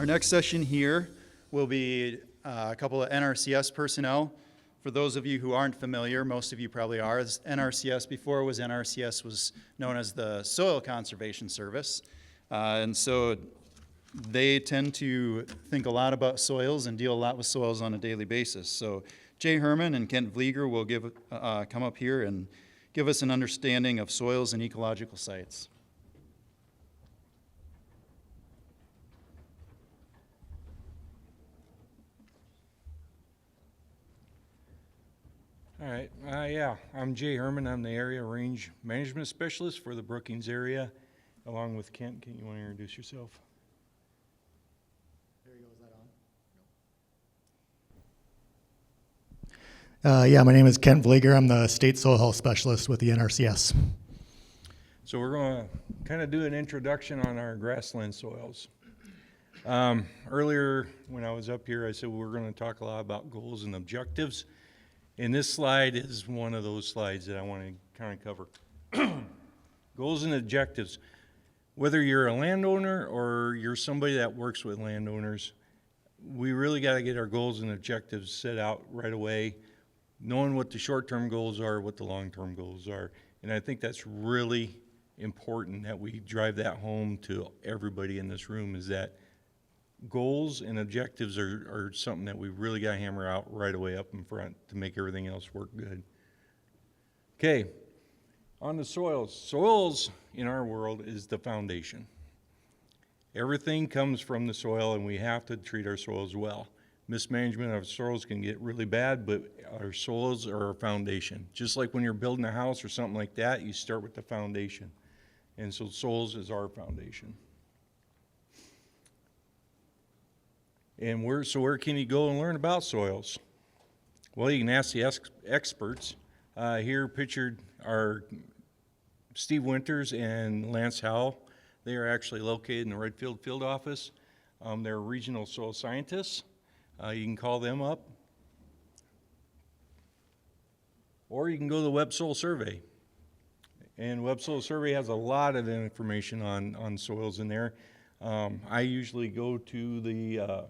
Our next session here will be a couple of NRCS personnel. For those of you who aren't familiar, most of you probably are, NRCS was known as the Soil Conservation Service. And so they tend to think a lot about soils and deal a lot with soils on a daily basis. So Jay Hermann and Kent Vlieger will come up here and give us an understanding of soils and ecological sites. All right, I'm Jay Hermann. I'm the Area Range Management Specialist for the Brookings area, along with Kent. Kent, you want to introduce yourself? There you go, is that on? No. My name is Kent Vlieger. I'm the State Soil Health Specialist with the NRCS. So we're going to kind of do an introduction on our grassland soils. Earlier when I was up here, I said we're going to talk a lot about goals and objectives. And this slide is one of those slides that I want to kind of cover. Goals and objectives. Whether you're a landowner or you're somebody that works with landowners, we really got to get our goals and objectives set out right away, knowing what the short-term goals are, what the long-term goals are. And I think that's really important that we drive that home to everybody in this room, is that goals and objectives are something that we really got to hammer out right away up in front to make everything else work good. Okay, on the soils. Soils in our world is the foundation. Everything comes from the soil, and we have to treat our soils well. Mismanagement of soils can get really bad, but our soils are our foundation. Just like when you're building a house or something like that, you start with the foundation. And so soils is our foundation. And where can you go and learn about soils? Well, you can ask the experts. Here pictured are Steve Winters and Lance Howell. They are actually located in the Redfield field office. They're regional soil scientists. You can call them up. Or you can go to the Web Soil Survey. And Web Soil Survey has a lot of information on soils in there. I usually go to the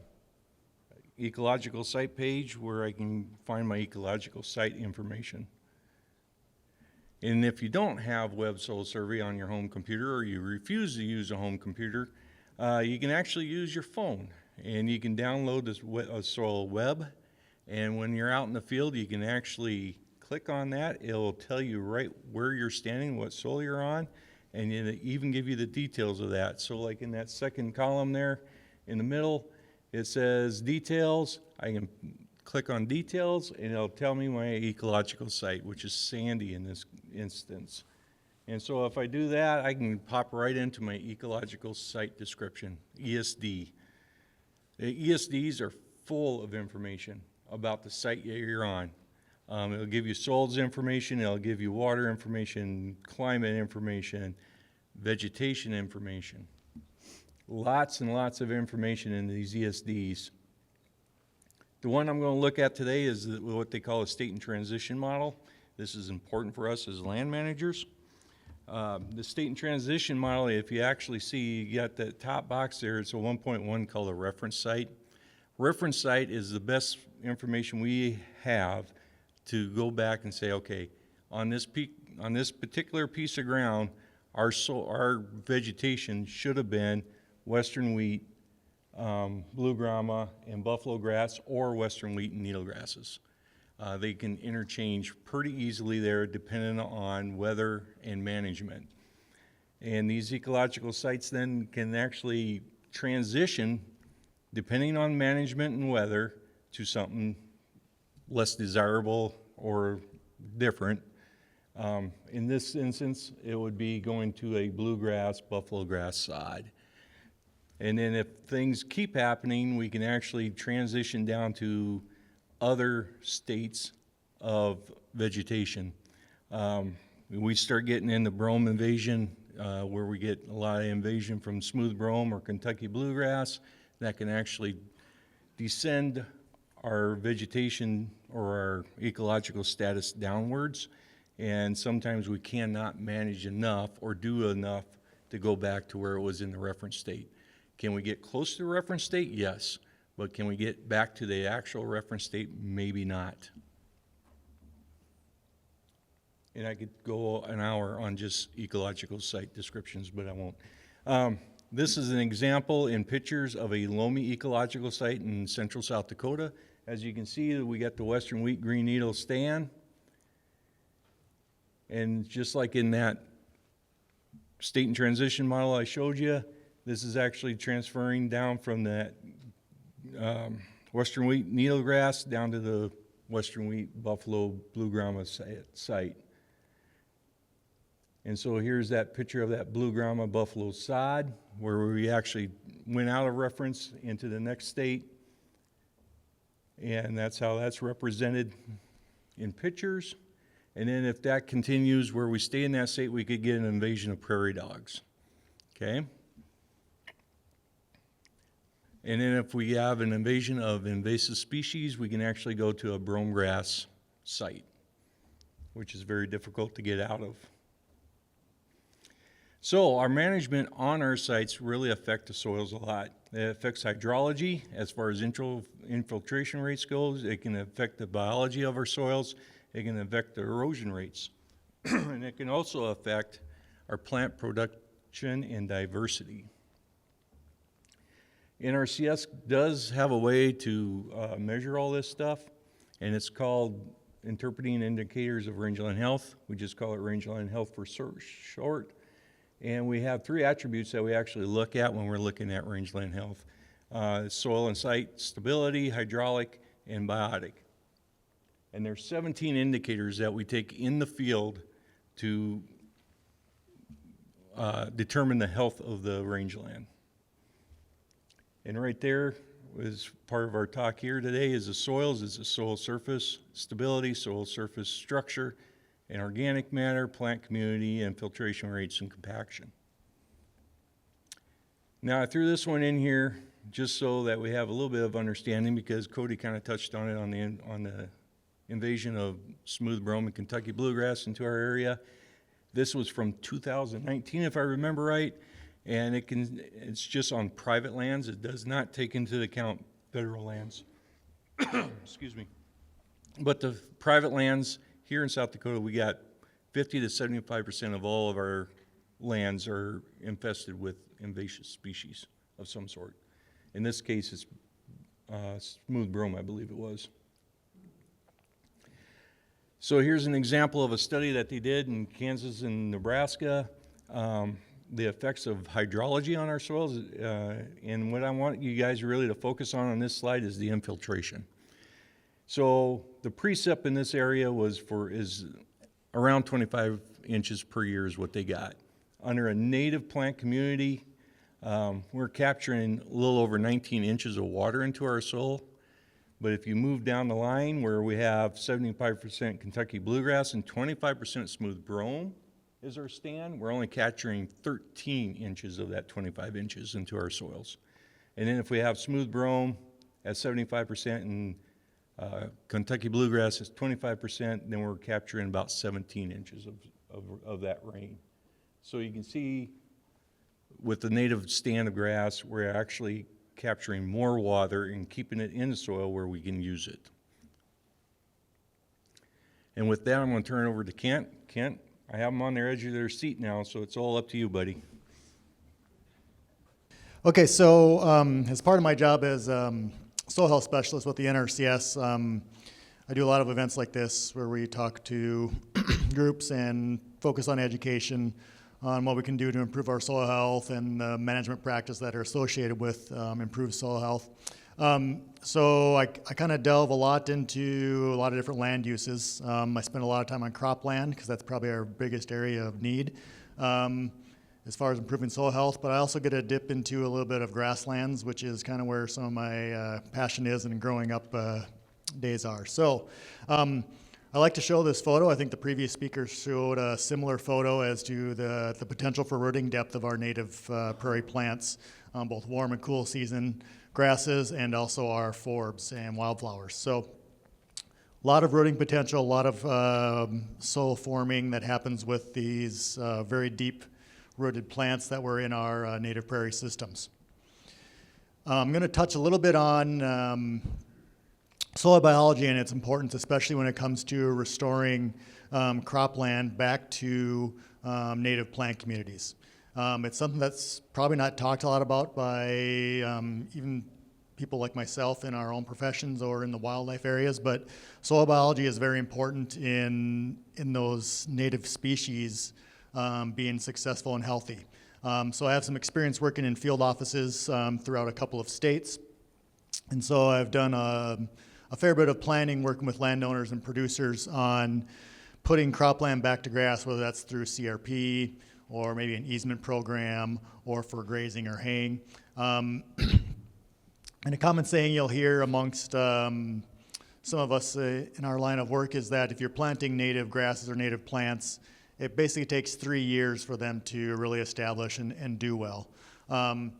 Ecological site page where I can find my ecological site information. And if you don't have Web Soil Survey on your home computer, or you refuse to use a home computer, you can actually use your phone, and you can download this soil web. And when you're out in the field, you can actually click on that. It'll tell you right where you're standing, what soil you're on, and it'll even give you the details of that. So like in that second column there in the middle, it says details. I can click on details, and it'll tell me my ecological site, which is sandy in this instance. And so if I do that, I can pop right into my ecological site description, ESD. The ESDs are full of information about the site that you're on. It'll give you soils information, it'll give you water information, climate information, vegetation information. Lots and lots of information in these ESDs. The one I'm going to look at today is what they call a state in transition model. This is important for us as land managers. The state in transition model, if you actually see, you got that top box there, it's a 1.1 called a reference site. Reference site is the best information we have to go back and say, okay, on this particular piece of ground, our vegetation should have been western wheat, blue grama, and buffalo grass, or western wheat and needle grasses. They can interchange pretty easily there depending on weather and management. And these ecological sites then can actually transition, depending on management and weather, to something less desirable or different. In this instance, it would be going to a bluegrass, buffalo grass sod. And then if things keep happening, we can actually transition down to other states of vegetation. We start getting into brome invasion, where we get a lot of invasion from smooth brome or Kentucky bluegrass that can actually descend our vegetation or our ecological status downwards. And sometimes we cannot manage enough or do enough to go back to where it was in the reference state. Can we get close to the reference state? Yes. But can we get back to the actual reference state? Maybe not. And I could go an hour on just ecological site descriptions, but I won't. This is an example in pictures of a loamy ecological site in central South Dakota. As you can see, we got the western wheat green needle stand. And just like in that state and transition model I showed you, this is actually transferring down from that western wheat needlegrass down to the western wheat buffalo blue grama site. And so here's that picture of that blue grama buffalo sod where we actually went out of reference into the next state. And that's how that's represented in pictures. And then if that continues where we stay in that state, we could get an invasion of prairie dogs. Okay? And then if we have an invasion of invasive species, we can actually go to a brome grass site, which is very difficult to get out of. So our management on our sites really affect the soils a lot. It affects hydrology as far as infiltration rates goes. It can affect the biology of our soils. It can affect the erosion rates. And it can also affect our plant production and diversity. NRCS does have a way to measure all this stuff, and it's called Interpreting Indicators of Rangeland Health. We just call it Rangeland Health for short. And we have 3 attributes that we actually look at when we're looking at rangeland health. Soil and site stability, hydraulic, and biotic. And there's 17 indicators that we take in the field to determine the health of the rangeland. And right there is part of our talk here today is the soils, is the soil surface stability, soil surface structure, and organic matter, plant community, and filtration rates and compaction. Now I threw this one in here just so that we have a little bit of understanding because Cody kind of touched on it on the invasion of smooth brome and Kentucky bluegrass into our area. This was from 2019 if I remember right, and it's just on private lands. It does not take into account federal lands. Excuse me. But the private lands here in South Dakota, we got 50 to 75% of all of our lands are infested with invasive species of some sort. In this case, it's smooth brome, I believe it was. So here's an example of a study that they did in Kansas and Nebraska, the effects of hydrology on our soils. And what I want you guys really to focus on this slide is the infiltration. So the precip in this area is around 25 inches per year is what they got. Under a native plant community, we're capturing a little over 19 inches of water into our soil. But if you move down the line where we have 75% Kentucky bluegrass and 25% smooth brome is our stand, we're only capturing 13 inches of that 25 inches into our soils. And then if we have smooth brome at 75% and Kentucky bluegrass is 25%, then we're capturing about 17 inches of that rain. So you can see with the native stand of grass, we're actually capturing more water and keeping it in the soil where we can use it. And with that, I'm going to turn it over to Kent. Kent, I have them on their edge of their seat now, so it's all up to you, buddy. Okay, so as part of my job as soil health specialist with the NRCS, I do a lot of events like this where we talk to groups and focus on education on what we can do to improve our soil health and the management practice that are associated with improved soil health. So I kind of delve a lot into a lot of different land uses. I spend a lot of time on cropland because that's probably our biggest area of need as far as improving soil health, but I also get a dip into a little bit of grasslands, which is kind of where some of my passion is and growing up days are. So I like to show this photo. I think the previous speaker showed a similar photo as to the potential for rooting depth of our native prairie plants, both warm and cool season grasses and also our forbs and wildflowers. So a lot of rooting potential, a lot of soil forming that happens with these very deep rooted plants that were in our native prairie systems. I'm going to touch a little bit on soil biology and its importance, especially when it comes to restoring cropland back to native plant communities. It's something that's probably not talked a lot about by even people like myself in our own professions or in the wildlife areas, but soil biology is very important in those native species being successful and healthy. So I have some experience working in field offices throughout a couple of states, and so I've done a fair bit of planning working with landowners and producers on putting cropland back to grass, whether that's through CRP or maybe an easement program or for grazing or haying. And a common saying you'll hear amongst some of us in our line of work is that if you're planting native grasses or native plants, it basically takes 3 years for them to really establish and do well. And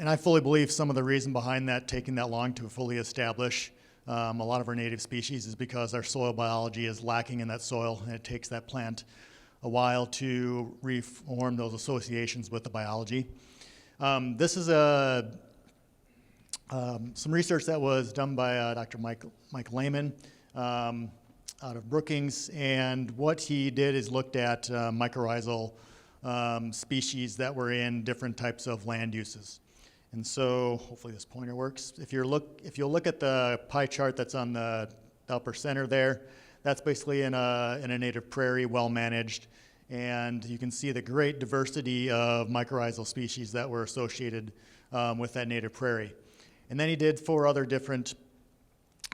I fully believe some of the reason behind that taking that long to fully establish a lot of our native species is because our soil biology is lacking in that soil, and it takes that plant a while to reform those associations with the biology. This is some research that was done by Dr. Mike Lehman out of Brookings, and what he did is looked at mycorrhizal species that were in different types of land uses. And so, hopefully this pointer works. If you'll look at the pie chart that's on the upper center there, that's basically in a native prairie, well managed, and you can see the great diversity of mycorrhizal species that were associated with that native prairie. And then he did 4 other different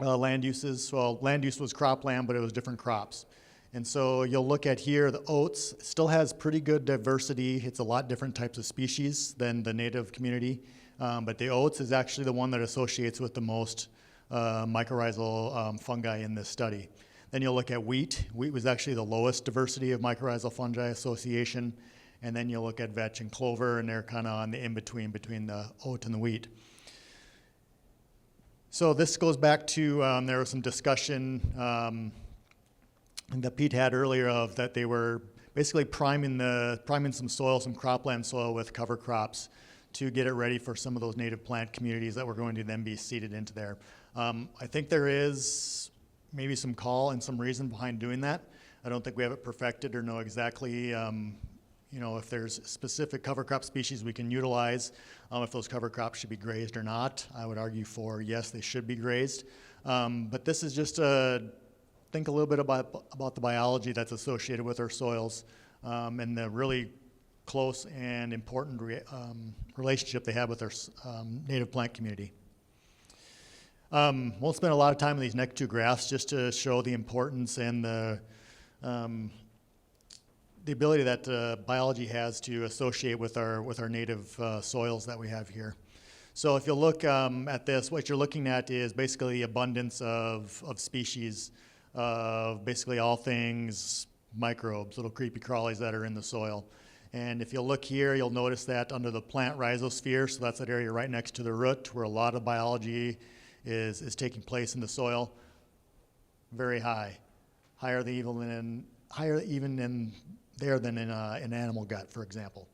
land uses. Well, land use was cropland, but it was different crops. And so you'll look at here, the oats still has pretty good diversity. It's a lot different types of species than the native community. But the oats is actually the one that associates with the most mycorrhizal fungi in this study. Then you'll look at wheat. Wheat was actually the lowest diversity of mycorrhizal fungi association. And then you'll look at vetch and clover, and they're kind of on the in-between between the oat and the wheat. So this goes back to, there was some discussion that Pete had earlier of that they were basically priming some soil, some cropland soil with cover crops to get it ready for some of those native plant communities that were going to then be seeded into there. I think there is maybe some call and some reason behind doing that. I don't think we have it perfected or know exactly if there's specific cover crop species we can utilize, if those cover crops should be grazed or not. I would argue for yes, they should be grazed. But this is just think a little bit about the biology that's associated with our soils and the really close and important relationship they have with our native plant community. Won't spend a lot of time on these next 2 graphs just to show the importance and the ability that biology has to associate with our native soils that we have here. So if you look at this, what you're looking at is basically the abundance of species of basically all things microbes, little creepy crawlies that are in the soil. And if you look here, you'll notice that under the plant rhizosphere, so that's that area right next to the root where a lot of biology is taking place in the soil, very high, higher even in there than in an animal gut, for example.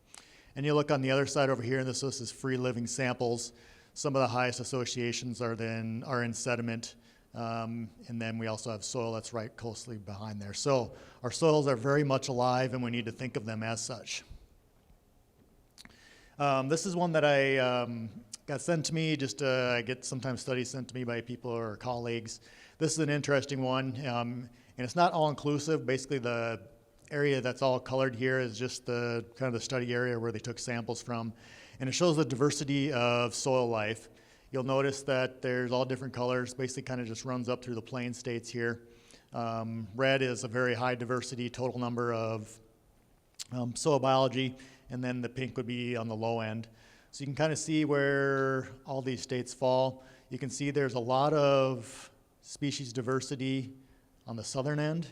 And you look on the other side over here, and this is free living samples. Some of the highest associations are in sediment, and then we also have soil that's right closely behind there. So our soils are very much alive, and we need to think of them as such. This is one that I got sent to me. I get sometimes studies sent to me by people or colleagues. This is an interesting one, and it's not all inclusive. Basically, the area that's all colored here is just the kind of the study area where they took samples from, and it shows the diversity of soil life. You'll notice that there's all different colors, basically kind of just runs up through the plain states here. Red is a very high diversity total number of soil biology, and then the pink would be on the low end. So you can kind of see where all these states fall. You can see there's a lot of species diversity on the southern end,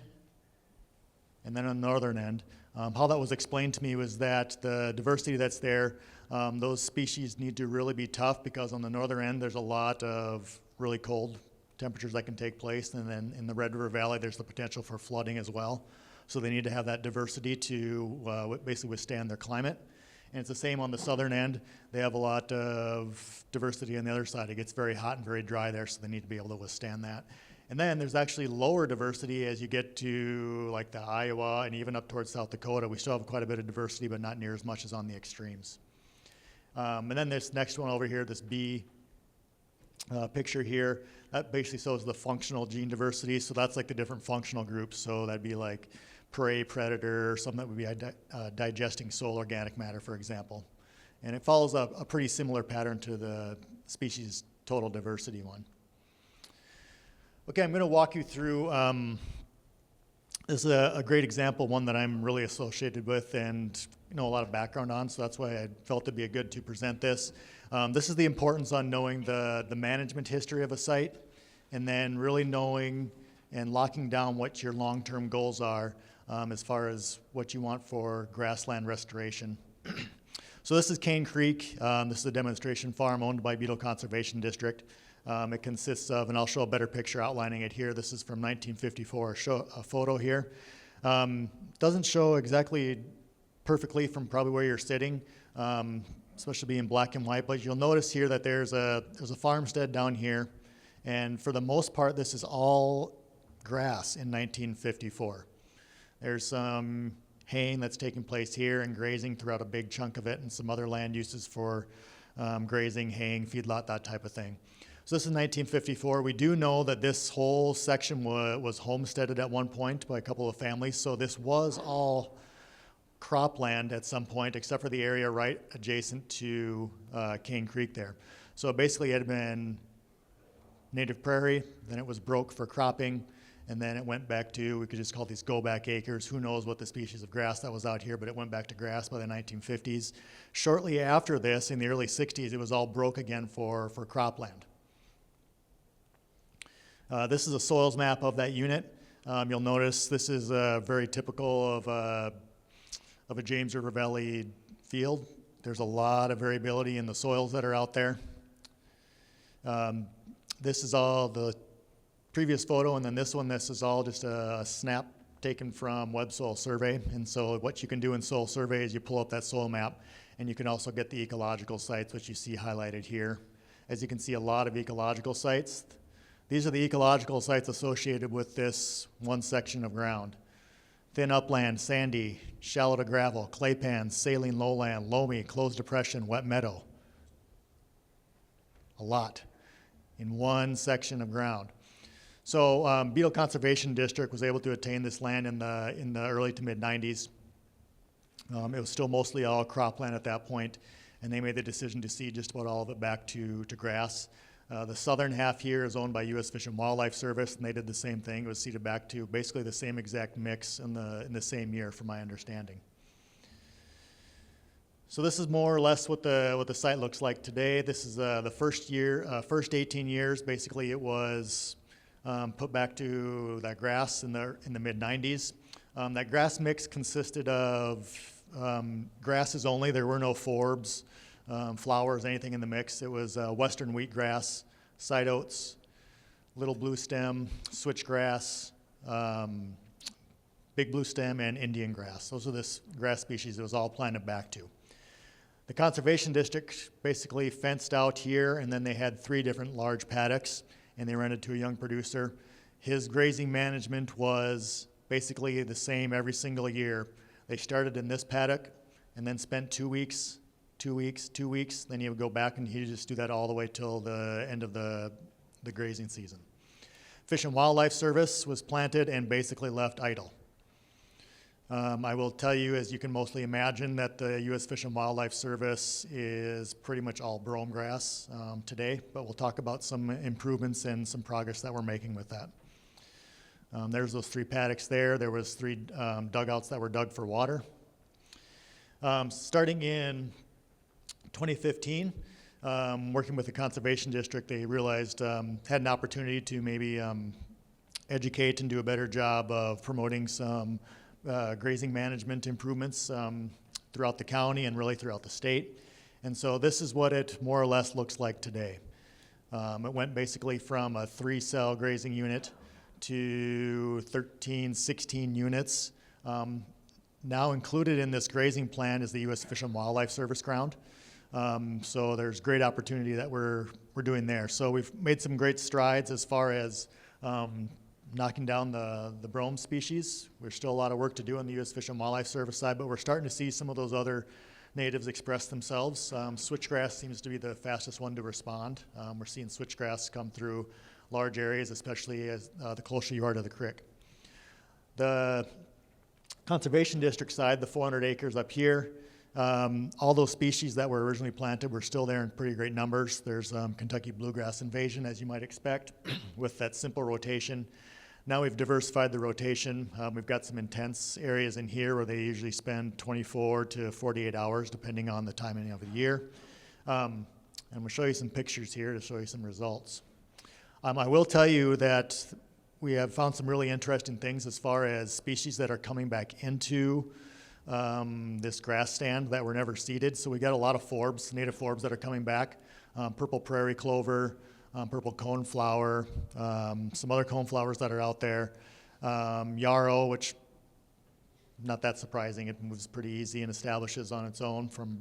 and then on the northern end. How that was explained to me was that the diversity that's there, those species need to really be tough because on the northern end there's a lot of really cold temperatures that can take place, and then in the Red River Valley there's the potential for flooding as well. So they need to have that diversity to basically withstand their climate. And it's the same on the southern end. They have a lot of diversity on the other side. It gets very hot and very dry there, so they need to be able to withstand that. And then there's actually lower diversity as you get to like the Iowa and even up towards South Dakota. We still have quite a bit of diversity, but not near as much as on the extremes. And then this next one over here, this B picture here, that basically shows the functional gene diversity. So that's like the different functional groups. So that'd be like prey, predator, something that would be digesting soil organic matter, for example. And it follows a pretty similar pattern to the species total diversity one. Okay, I'm going to walk you through, this is a great example, one that I'm really associated with and know a lot of background on, so that's why I felt it'd be good to present this. This is the importance on knowing the management history of a site, and then really knowing and locking down what your long-term goals are as far as what you want for grassland restoration. So this is Cain Creek. This is a demonstration farm owned by Beadle Conservation District. It consists of, and I'll show a better picture outlining it here. This is from 1954, a photo here. Doesn't show exactly perfectly from probably where you're sitting, especially being black and white, but you'll notice here that there's a farmstead down here, and for the most part, this is all grass in 1954. There's some haying that's taking place here and grazing throughout a big chunk of it, and some other land uses for grazing, haying, feedlot, that type of thing. So this is 1954. We do know that this whole section was homesteaded at one point by a couple of families, so this was all cropland at some point, except for the area right adjacent to Cain Creek there. So basically it had been native prairie, then it was broke for cropping, and then it went back to, we could just call these go-back acres. Who knows what the species of grass that was out here, but it went back to grass by the 1950s. Shortly after this, in the early 60s, it was all broke again for cropland. This is a soils map of that unit. You'll notice this is very typical of a James River Valley field. There's a lot of variability in the soils that are out there. This is all the previous photo, and then this is all just a snap taken from Web Soil Survey. And so what you can do in Soil Survey is you pull up that soil map, and you can also get the ecological sites, which you see highlighted here. As you can see, a lot of ecological sites. These are the ecological sites associated with this one section of ground. Thin upland, sandy, shallow to gravel, clay pans, saline lowland, loamy, closed depression, wet meadow. A lot in one section of ground. So Beadle Conservation District was able to attain this land in the early to mid 90s. It was still mostly all cropland at that point, and they made the decision to cede just about all of it back to grass. The southern half here is owned by U.S. Fish and Wildlife Service, and they did the same thing. It was ceded back to basically the same exact mix in the same year, from my understanding. So this is more or less what the site looks like today. This is the first 18 years. Basically, it was put back to that grass in the mid 90s. That grass mix consisted of grasses only. There were no forbs, flowers, anything in the mix. It was western wheatgrass, side oats, little blue stem, switchgrass, big blue stem, and Indian grass. Those are the grass species it was all planted back to. The Conservation District basically fenced out here, and then they had 3 different large paddocks, and they rented to a young producer. His grazing management was basically the same every single year. They started in this paddock and then spent 2 weeks, 2 weeks, 2 weeks. Then he would go back and he'd just do that all the way till the end of the grazing season. Fish and Wildlife Service was planted and basically left idle. I will tell you, as you can mostly imagine, that the U.S. Fish and Wildlife Service is pretty much all brome grass today, but we'll talk about some improvements and some progress that we're making with that. There's those 3 paddocks there. There was 3 dugouts that were dug for water. Starting in 2015, working with the Conservation District, they realized, had an opportunity to maybe educate and do a better job of promoting some grazing management improvements throughout the county and really throughout the state. And so this is what it more or less looks like today. It went basically from a 3-cell grazing unit to 13, 16 units. now included in this grazing plan is the U.S. Fish and Wildlife Service ground. So there's great opportunity that we're doing there. So we've made some great strides as far as knocking down the brome species. There's still a lot of work to do on the U.S. Fish and Wildlife Service side, but we're starting to see some of those other natives express themselves. Switchgrass seems to be the fastest one to respond. We're seeing switchgrass come through large areas, especially as the closer you are to the creek. The Conservation District side, the 400 acres up here, all those species that were originally planted were still there in pretty great numbers. There's Kentucky bluegrass invasion, as you might expect, with that simple rotation. Now we've diversified the rotation. We've got some intense areas in here where they usually spend 24 to 48 hours, depending on the timing of the year. And we'll show you some pictures here to show you some results. I will tell you that we have found some really interesting things as far as species that are coming back into this grass stand that were never seeded. So we got a lot of forbs, native forbs that are coming back. Purple prairie clover, purple coneflower, some other coneflowers that are out there. Yarrow, which not that surprising. It moves pretty easy and establishes on its own from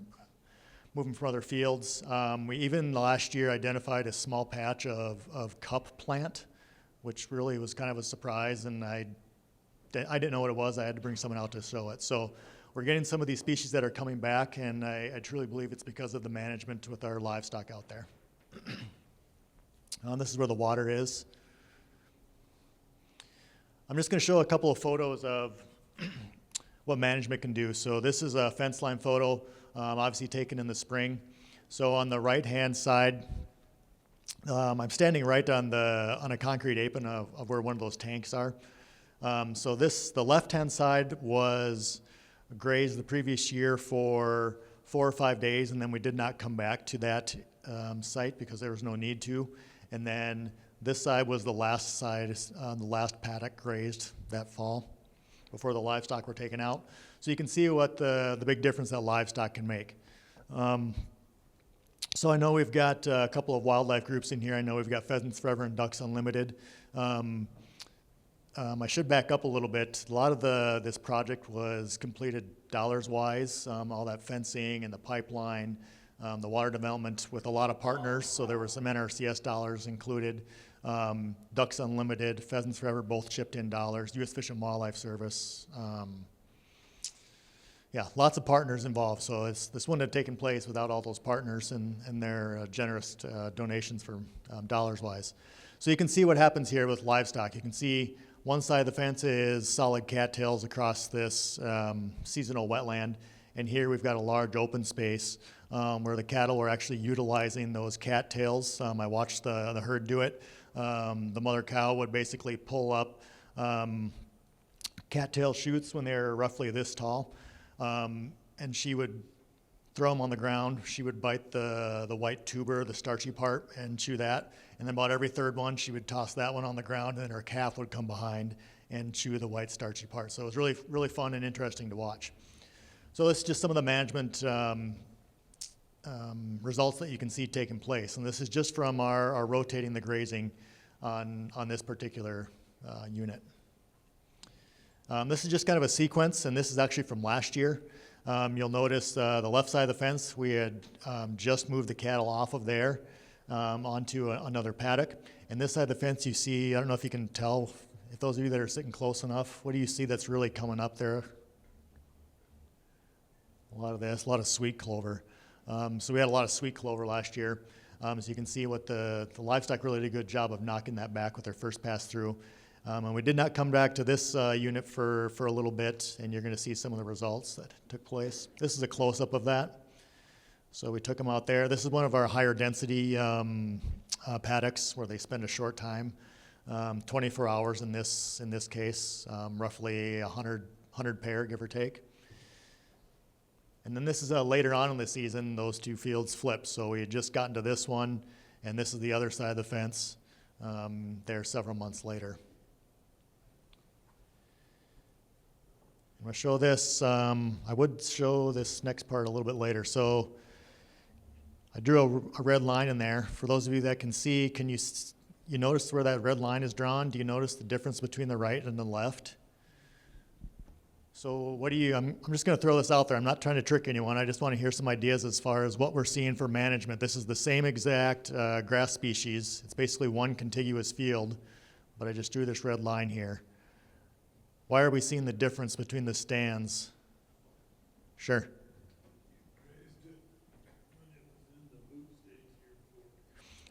moving from other fields. We even last year identified a small patch of cup plant, which really was kind of a surprise, and I didn't know what it was. I had to bring someone out to show it. So we're getting some of these species that are coming back, and I truly believe it's because of the management with our livestock out there. This is where the water is. I'm just going to show a couple of photos of what management can do. So this is a fence line photo, obviously taken in the spring. So on the right-hand side, I'm standing right on a concrete apron of where one of those tanks are. So the left-hand side was grazed the previous year for 4 or 5 days, and then we did not come back to that site because there was no need to. And then this side was the last side, the last paddock grazed that fall before the livestock were taken out. So you can see what the big difference that livestock can make. So I know we've got a couple of wildlife groups in here. I know we've got Pheasants Forever and Ducks Unlimited. I should back up a little bit. A lot of this project was completed dollars-wise, all that fencing and the pipeline, the water development with a lot of partners. So there were some NRCS dollars included. Ducks Unlimited, Pheasants Forever, both chipped in dollars. U.S. Fish and Wildlife Service. Yeah, lots of partners involved. So this wouldn't have taken place without all those partners and their generous donations for dollars-wise. So you can see what happens here with livestock. You can see one side of the fence is solid cattails across this seasonal wetland. And here we've got a large open space where the cattle were actually utilizing those cattails. I watched the herd do it. The mother cow would basically pull up cattail shoots when they're roughly this tall. And she would throw them on the ground. She would bite the white tuber, the starchy part, and chew that. And then about every third one, she would toss that one on the ground, and then her calf would come behind and chew the white starchy part. So it was really, really fun and interesting to watch. So this is just some of the management results that you can see taking place. And this is just from our rotating the grazing on this particular unit. This is just kind of a sequence, and this is actually from last year. You'll notice the left side of the fence, we had just moved the cattle off of there onto another paddock. And this side of the fence you see, I don't know if you can tell, if those of you that are sitting close enough, what do you see that's really coming up there? A lot of this, a lot of sweet clover. So we had a lot of sweet clover last year. So you can see what the livestock really did a good job of knocking that back with their first pass through. And we did not come back to this unit for a little bit, and you're going to see some of the results that took place. This is a close-up of that. So we took them out there. This is one of our higher density paddocks where they spend a short time, 24 hours in this case, roughly 100 pair, give or take. And then this is later on in the season, those two fields flip. So we had just gotten to this one, and this is the other side of the fence there several months later. I'm going to show this. I would show this next part a little bit later. So I drew a red line in there. For those of you that can see, can you notice where that red line is drawn? Do you notice the difference between the right and the left? So what do you, I'm just going to throw this out there. I'm not trying to trick anyone. I just want to hear some ideas as far as what we're seeing for management. This is the same exact grass species. It's basically one contiguous field, but I just drew this red line here. Why are we seeing the difference between the stands? Sure.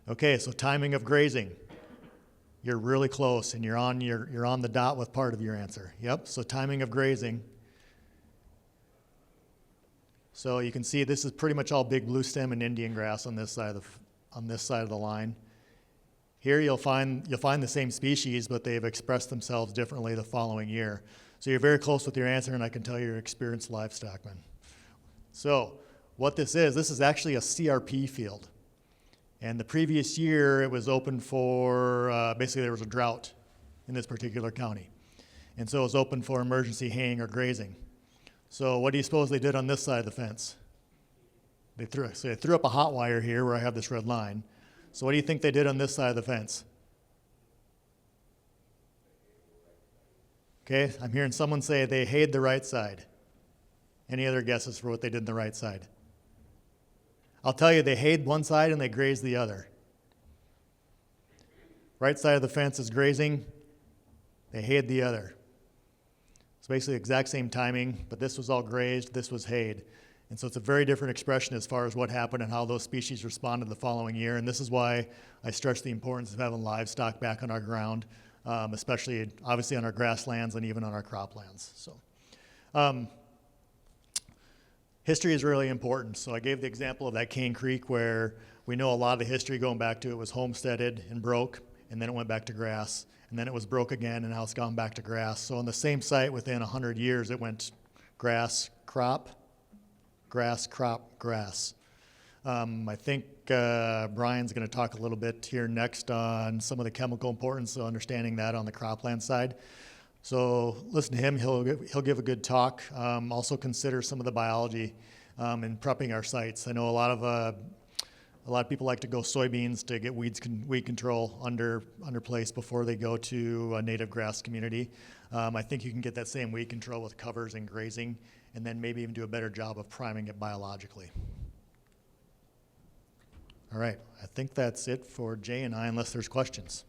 Okay, so timing of grazing. You're really close, and you're on the dot with part of your answer. Yep, so timing of grazing. So you can see this is pretty much all big blue stem and Indian grass on this side of the line. Here you'll find the same species, but they've expressed themselves differently the following year. So you're very close with your answer, and I can tell you're an experienced livestockman. So what this is actually a CRP field. And the previous year, it was open for, basically there was a drought in this particular county. And so it was open for emergency haying or grazing. So what do you suppose they did on this side of the fence? They threw up a hot wire here where I have this red line. So what do you think they did on this side of the fence? Okay, I'm hearing someone say they hayed the right side. Any other guesses for what they did on the right side? I'll tell you, they hayed one side and they grazed the other. Right side of the fence is grazing, they hayed the other. It's basically the exact same timing, but this was all grazed, this was hayed. And so it's a very different expression as far as what happened and how those species responded the following year. And this is why I stress the importance of having livestock back on our ground, especially obviously on our grasslands and even on our croplands. So. History is really important. So I gave the example of that Cain Creek where we know a lot of the history going back to it was homesteaded and broke, and then it went back to grass, and then it was broke again, and now it's gone back to grass. So on the same site within 100 years, it went grass, crop, grass, crop, grass. I think Brian's going to talk a little bit here next on some of the chemical importance of understanding that on the cropland side. So listen to him, he'll give a good talk. Also consider some of the biology in prepping our sites. I know a lot of people like to go soybeans to get weed control under place before they go to a native grass community. I think you can get that same weed control with covers and grazing, and then maybe even do a better job of priming it biologically. All right, I think that's it for Jay and I, unless there's questions.